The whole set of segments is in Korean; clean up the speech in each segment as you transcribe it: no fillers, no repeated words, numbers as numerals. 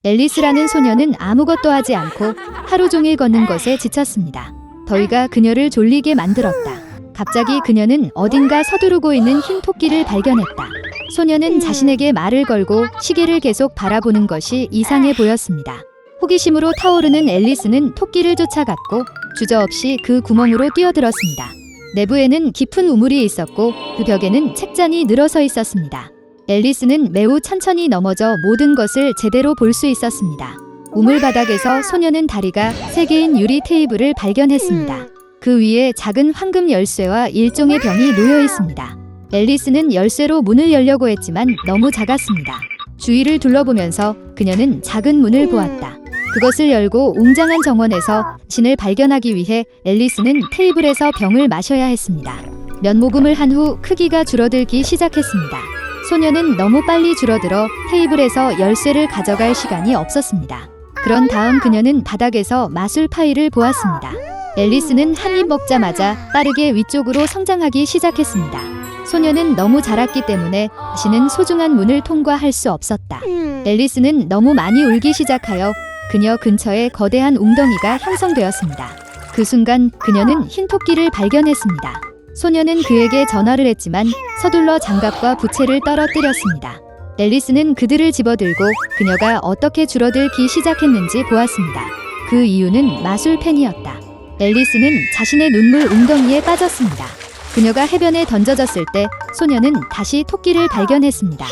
앨리스라는 소녀는 아무것도 하지 않고 하루 종일 걷는 것에 지쳤습니다. 더위가 그녀를 졸리게 만들었다. 갑자기 그녀는 어딘가 서두르고 있는 흰 토끼를 발견했다. 소녀는 자신에게 말을 걸고 시계를 계속 바라보는 것이 이상해 보였습니다. 호기심으로 타오르는 앨리스는 토끼를 쫓아갔고 주저없이 그 구멍으로 뛰어들었습니다. 내부에는 깊은 우물이 있었고 그 벽에는 책잔이 늘어서 있었습니다. 앨리스는 매우 천천히 넘어져 모든 것을 제대로 볼 수 있었습니다. 우물 바닥에서 소녀는 다리가 3개인 유리 테이블을 발견했습니다. 그 위에 작은 황금 열쇠와 일종의 병이 놓여 있습니다. 앨리스는 열쇠로 문을 열려고 했지만 너무 작았습니다. 주위를 둘러보면서 그녀는 작은 문을 보았다. 그것을 열고 웅장한 정원에서 신을 발견하기 위해 앨리스는 테이블에서 병을 마셔야 했습니다. 몇 모금을 한 후 크기가 줄어들기 시작했습니다. 소녀는 너무 빨리 줄어들어 테이블에서 열쇠를 가져갈 시간이 없었습니다. 그런 다음 그녀는 바닥에서 마술 파이를 보았습니다. 앨리스는 한 입 먹자마자 빠르게 위쪽으로 성장하기 시작했습니다. 소녀는 너무 자랐기 때문에 다시는 소중한 문을 통과할 수 없었다. 앨리스는 너무 많이 울기 시작하여 그녀 근처에 거대한 웅덩이가 형성되었습니다. 그 순간 그녀는 흰 토끼를 발견했습니다. 소녀는 그에게 전화를 했지만 서둘러 장갑과 부채를 떨어뜨렸습니다. 앨리스는 그들을 집어들고 그녀가 어떻게 줄어들기 시작했는지 보았습니다. 그 이유는 마술펜이었다. 앨리스는 자신의 눈물 웅덩이에 빠졌습니다. 그녀가 해변에 던져졌을 때 소녀는 다시 토끼를 발견했습니다.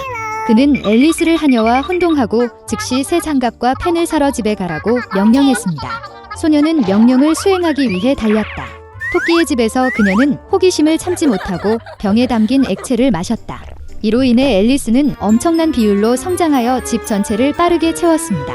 그는 앨리스를 하녀와 혼동하고 즉시 새 장갑과 펜을 사러 집에 가라고 명령했습니다. 소녀는 명령을 수행하기 위해 달렸다. 토끼의 집에서 그녀는 호기심을 참지 못하고 병에 담긴 액체를 마셨다. 이로 인해 앨리스는 엄청난 비율로 성장하여 집 전체를 빠르게 채웠습니다.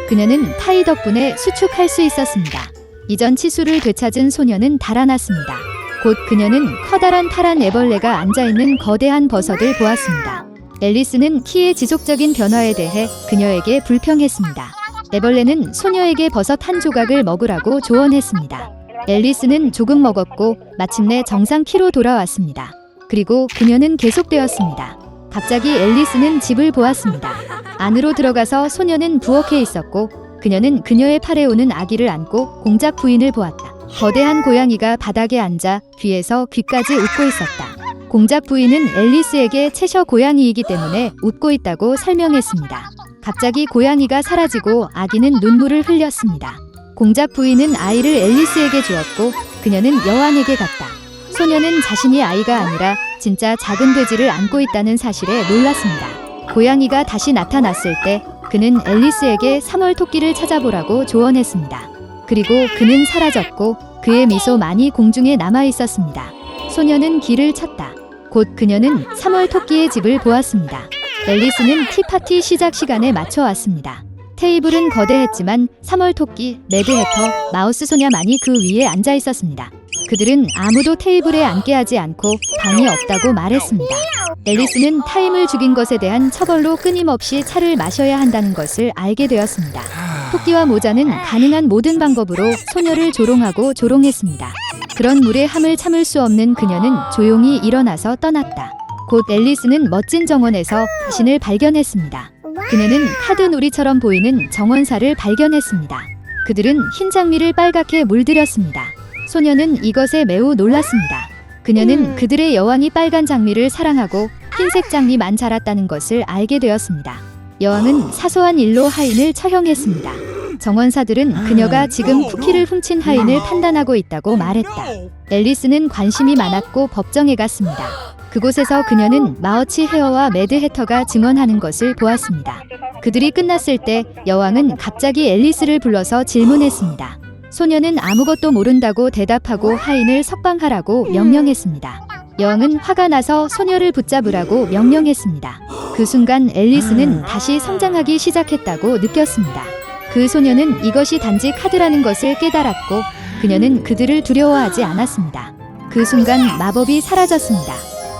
그녀는 파이 덕분에 수축할 수 있었습니다. 이전 치수를 되찾은 소녀는 달아났습니다. 곧 그녀는 커다란 파란 애벌레가 앉아있는 거대한 버섯을 보았습니다. 앨리스는 키의 지속적인 변화에 대해 그녀에게 불평했습니다. 애벌레는 소녀에게 버섯 한 조각을 먹으라고 조언했습니다. 앨리스는 조금 먹었고 마침내 정상 키로 돌아왔습니다. 그리고 그녀는 계속되었습니다. 갑자기 앨리스는 집을 보았습니다. 안으로 들어가서 소녀는 부엌에 있었고 그녀는 그녀의 팔에 오는 아기를 안고 공작 부인을 보았다. 거대한 고양이가 바닥에 앉아 귀에서 귀까지 웃고 있었다. 공작 부인은 앨리스에게 채셔 고양이이기 때문에 웃고 있다고 설명했습니다. 갑자기 고양이가 사라지고 아기는 눈물을 흘렸습니다. 공작 부인은 아이를 앨리스에게 주었고 그녀는 여왕에게 갔다. 소녀는 자신이 아이가 아니라 진짜 작은 돼지를 안고 있다는 사실에 놀랐습니다. 고양이가 다시 나타났을 때 그는 앨리스에게 3월 토끼를 찾아보라고 조언했습니다. 그리고 그는 사라졌고 그의 미소만이 공중에 남아 있었습니다. 소녀는 길을 찾다. 곧 그녀는 3월 토끼의 집을 보았습니다. 앨리스는 티파티 시작 시간에 맞춰 왔습니다. 테이블은 거대했지만 3월 토끼, 매드해터, 마우스 소냐만이 그 위에 앉아 있었습니다. 그들은 아무도 테이블에 앉게 하지 않고 방이 없다고 말했습니다. 앨리스는 타임을 죽인 것에 대한 처벌로 끊임없이 차를 마셔야 한다는 것을 알게 되었습니다. 토끼와 모자는 가능한 모든 방법으로 소녀를 조롱하고 조롱했습니다. 그런 물의 함을 참을 수 없는 그녀는 조용히 일어나서 떠났다. 곧 앨리스는 멋진 정원에서 자신을 발견했습니다. 그녀는 카드 놀이처럼 보이는 정원사를 발견했습니다. 그들은 흰 장미를 빨갛게 물들였습니다. 소녀는 이것에 매우 놀랐습니다. 그녀는 그들의 여왕이 빨간 장미를 사랑하고 흰색 장미만 자랐다는 것을 알게 되었습니다. 여왕은 사소한 일로 하인을 처형했습니다. 정원사들은 그녀가 지금 쿠키를 훔친 하인을 판단하고 있다고 말했다. 앨리스는 관심이 많았고 법정에 갔습니다. 그곳에서 그녀는 마어치 헤어와 매드해터가 증언하는 것을 보았습니다. 그들이 끝났을 때 여왕은 갑자기 앨리스를 불러서 질문했습니다. 소녀는 아무것도 모른다고 대답하고 하인을 석방하라고 명령했습니다. 여왕은 화가 나서 소녀를 붙잡으라고 명령했습니다. 그 순간 앨리스는 다시 성장하기 시작했다고 느꼈습니다. 그 소녀는 이것이 단지 카드라는 것을 깨달았고 그녀는 그들을 두려워하지 않았습니다. 그 순간 마법이 사라졌습니다.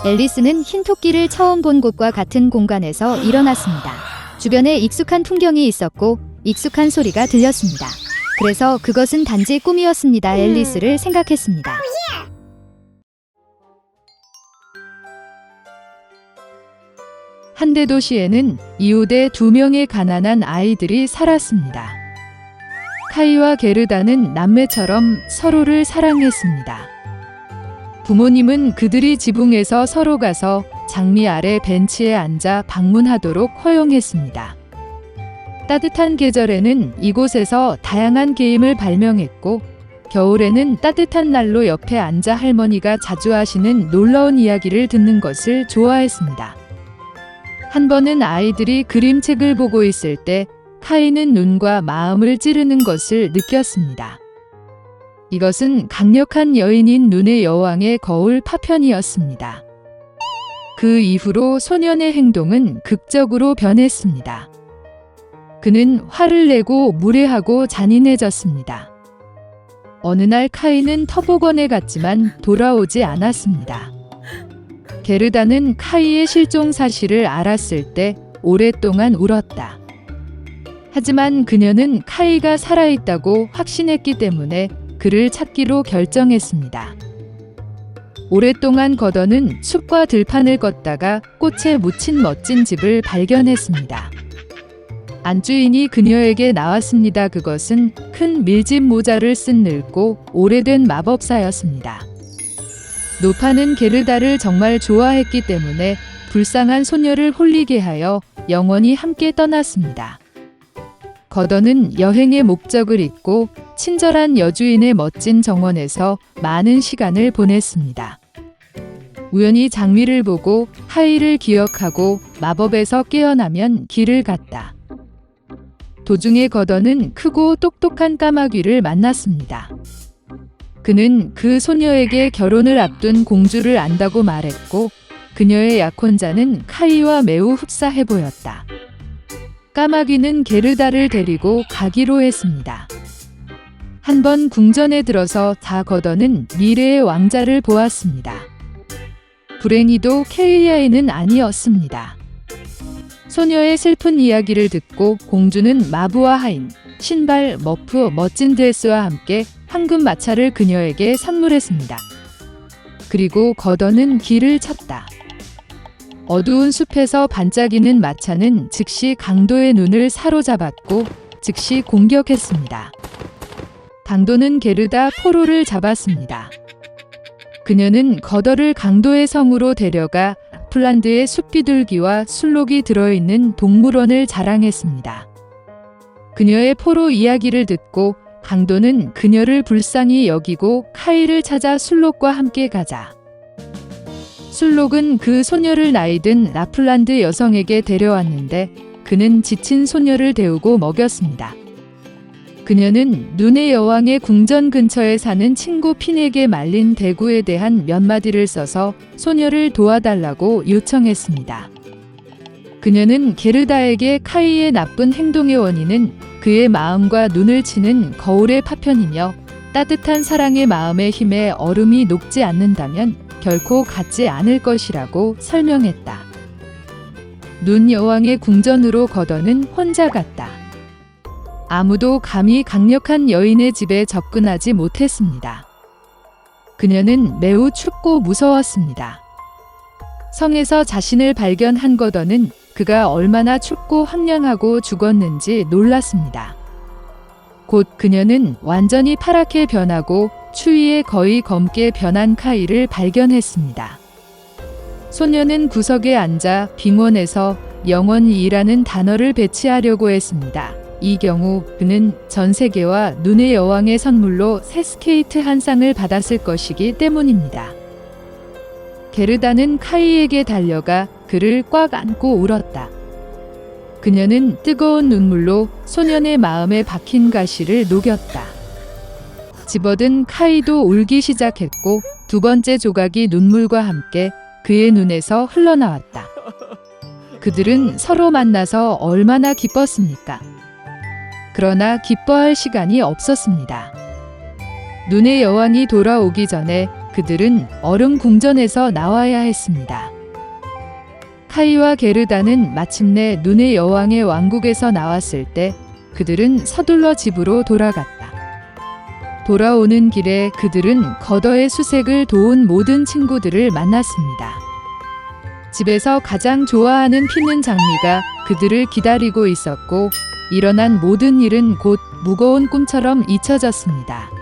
앨리스는 흰 토끼를 처음 본 곳과 같은 공간에서 일어났습니다. 주변에 익숙한 풍경이 있었고 익숙한 소리가 들렸습니다. 그래서 그것은 단지 꿈이었습니다. 앨리스를 생각했습니다. 한데 도시에는 이웃에 2명의 가난한 아이들이 살았습니다. 카이와 게르다는 남매처럼 서로를 사랑했습니다. 부모님은 그들이 지붕에서 서로 가서 장미 아래 벤치에 앉아 방문하도록 허용했습니다. 따뜻한 계절에는 이곳에서 다양한 게임을 발명했고, 겨울에는 따뜻한 난로 옆에 앉아 할머니가 자주 하시는 놀라운 이야기를 듣는 것을 좋아했습니다. 한 번은 아이들이 그림책을 보고 있을 때 카이는 눈과 마음을 찌르는 것을 느꼈습니다. 이것은 강력한 여인인 눈의 여왕의 거울 파편이었습니다. 그 이후로 소년의 행동은 극적으로 변했습니다. 그는 화를 내고 무례하고 잔인해졌습니다. 어느 날 카이는 터보건에 갔지만 돌아오지 않았습니다. 게르다는 카이의 실종 사실을 알았을 때 오랫동안 울었다. 하지만 그녀는 카이가 살아있다고 확신했기 때문에 그를 찾기로 결정했습니다. 오랫동안 거더는 숲과 들판을 걷다가 꽃에 묻힌 멋진 집을 발견했습니다. 안주인이 그녀에게 나왔습니다. 그것은 큰 밀짚 모자를 쓴 늙고 오래된 마법사였습니다. 노파는 게르다를 정말 좋아했기 때문에 불쌍한 소녀를 홀리게 하여 영원히 함께 떠났습니다. 거더는 여행의 목적을 잊고 친절한 여주인의 멋진 정원에서 많은 시간을 보냈습니다. 우연히 장미를 보고 하이를 기억하고 마법에서 깨어나면 길을 갔다. 도중에 거더는 크고 똑똑한 까마귀를 만났습니다. 그는 그 소녀에게 결혼을 앞둔 공주를 안다고 말했고, 그녀의 약혼자는 카이와 매우 흡사해 보였다. 까마귀는 게르다를 데리고 가기로 했습니다. 한 번 궁전에 들어서 거더는 미래의 왕자를 보았습니다. 불행히도 케이아이는 아니었습니다. 소녀의 슬픈 이야기를 듣고 공주는 마부와 하인, 신발, 머프, 멋진 드레스와 함께 황금 마차를 그녀에게 선물했습니다. 그리고 거더는 길을 쳤다. 어두운 숲에서 반짝이는 마차는 즉시 강도의 눈을 사로잡았고 즉시 공격했습니다. 강도는 게르다 포로를 잡았습니다. 그녀는 거더를 강도의 성으로 데려가 라플란드의 숲비둘기와 술록이 들어있는 동물원을 자랑했습니다. 그녀의 포로 이야기를 듣고 강도는 그녀를 불쌍히 여기고 카이를 찾아 술록과 함께 가자. 술록은 그 소녀를 나이든 라플란드 여성에게 데려왔는데 그는 지친 소녀를 데우고 먹였습니다. 그녀는 눈의 여왕의 궁전 근처에 사는 친구 핀에게 말린 대구에 대한 몇 마디를 써서 소녀를 도와달라고 요청했습니다. 그녀는 게르다에게 카이의 나쁜 행동의 원인은 그의 마음과 눈을 치는 거울의 파편이며 따뜻한 사랑의 마음의 힘에 얼음이 녹지 않는다면 결코 갖지 않을 것이라고 설명했다. 눈 여왕의 궁전으로 거더는 혼자 갔다. 아무도 감히 강력한 여인의 집에 접근하지 못했습니다. 그녀는 매우 춥고 무서웠습니다. 성에서 자신을 발견한 거더는 그가 얼마나 춥고 황량하고 죽었는지 놀랐습니다. 곧 그녀는 완전히 파랗게 변하고 추위에 거의 검게 변한 카이를 발견했습니다. 소녀는 구석에 앉아 빙원에서 영원이라는 단어를 배치하려고 했습니다. 이 경우 그는 전 세계와 눈의 여왕의 선물로 새 스케이트 한 쌍을 받았을 것이기 때문입니다. 게르다는 카이에게 달려가 그를 꽉 안고 울었다. 그녀는 뜨거운 눈물로 소년의 마음에 박힌 가시를 녹였다. 집어든 카이도 울기 시작했고 두 번째 조각이 눈물과 함께 그의 눈에서 흘러나왔다. 그들은 서로 만나서 얼마나 기뻤습니까? 그러나 기뻐할 시간이 없었습니다. 눈의 여왕이 돌아오기 전에 그들은 얼음 궁전에서 나와야 했습니다. 카이와 게르다는 마침내 눈의 여왕의 왕국에서 나왔을 때 그들은 서둘러 집으로 돌아갔다. 돌아오는 길에 그들은 거더의 수색을 도운 모든 친구들을 만났습니다. 집에서 가장 좋아하는 피는 장미가 그들을 기다리고 있었고 일어난 모든 일은 곧 무거운 꿈처럼 잊혀졌습니다.